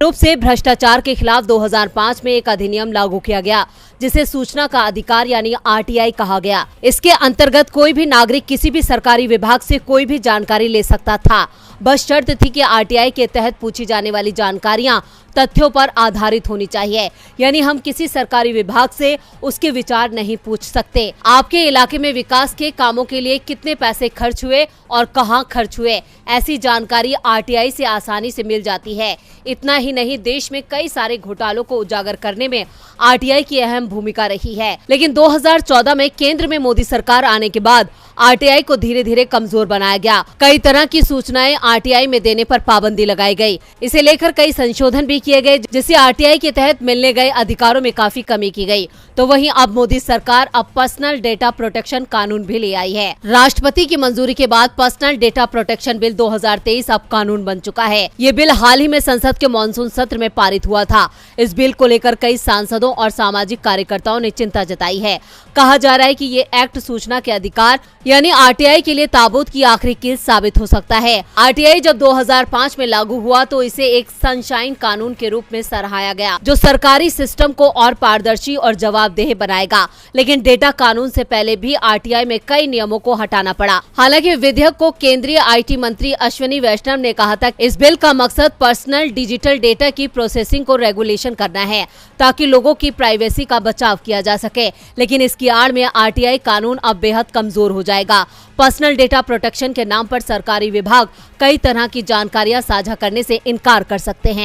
रूप से भ्रष्टाचार के खिलाफ 2005 में एक अधिनियम लागू किया गया जिसे सूचना का अधिकार यानी RTI कहा गया। इसके अंतर्गत कोई भी नागरिक किसी भी सरकारी विभाग से कोई भी जानकारी ले सकता था, बस शर्त थी कि RTI के तहत पूछी जाने वाली जानकारियां तथ्यों पर आधारित होनी चाहिए। यानी हम किसी सरकारी विभाग से उसके विचार नहीं पूछ सकते। आपके इलाके में विकास के कामों के लिए कितने पैसे खर्च हुए और कहां खर्च हुए, ऐसी जानकारी RTI से आसानी से मिल जाती है। इतना ही नहीं, देश में कई सारे घोटालों को उजागर करने में RTI की अहम भूमिका रही है। लेकिन 2014 में केंद्र में मोदी सरकार आने के बाद RTI को धीरे धीरे कमजोर बनाया गया। कई तरह की सूचनाएं RTI में देने पर पाबंदी लगाई गई। इसे लेकर कई संशोधन भी किए गए, जिससे RTI के तहत मिलने गए अधिकारों में काफी कमी की गई। तो वहीं अब मोदी सरकार पर्सनल डेटा प्रोटेक्शन कानून भी ले आई है। राष्ट्रपति की मंजूरी के बाद पर्सनल डेटा प्रोटेक्शन बिल 2023 अब कानून बन चुका है। ये बिल हाल ही में संसद के मॉनसून सत्र में पारित हुआ था। इस बिल को लेकर कई सांसदों और सामाजिक कार्यकर्ताओं ने चिंता जताई है। कहा जा रहा है कि ये एक्ट सूचना के अधिकार यानी RTI के लिए ताबूत की आखिरी कील साबित हो सकता है। RTI जब 2005 में लागू हुआ तो इसे एक सनशाइन कानून के रूप में सराहा गया, जो सरकारी सिस्टम को और पारदर्शी और जवाबदेह बनाएगा। लेकिन डेटा कानून से पहले भी RTI में कई नियमों को हटाना पड़ा। हालांकि विधेयक को केंद्रीय IT मंत्री अश्विनी वैष्णव ने कहा था, इस बिल का मकसद पर्सनल डिजिटल डेटा की प्रोसेसिंग को रेगुलेशन करना है ताकि लोगों की प्राइवेसी का बचाव किया जा सके। लेकिन इसकी आड़ में RTI कानून अब बेहद कमजोर हो जाएगा। पर्सनल डेटा प्रोटेक्शन के नाम पर सरकारी विभाग कई तरह की जानकारियां साझा करने से इनकार कर सकते हैं।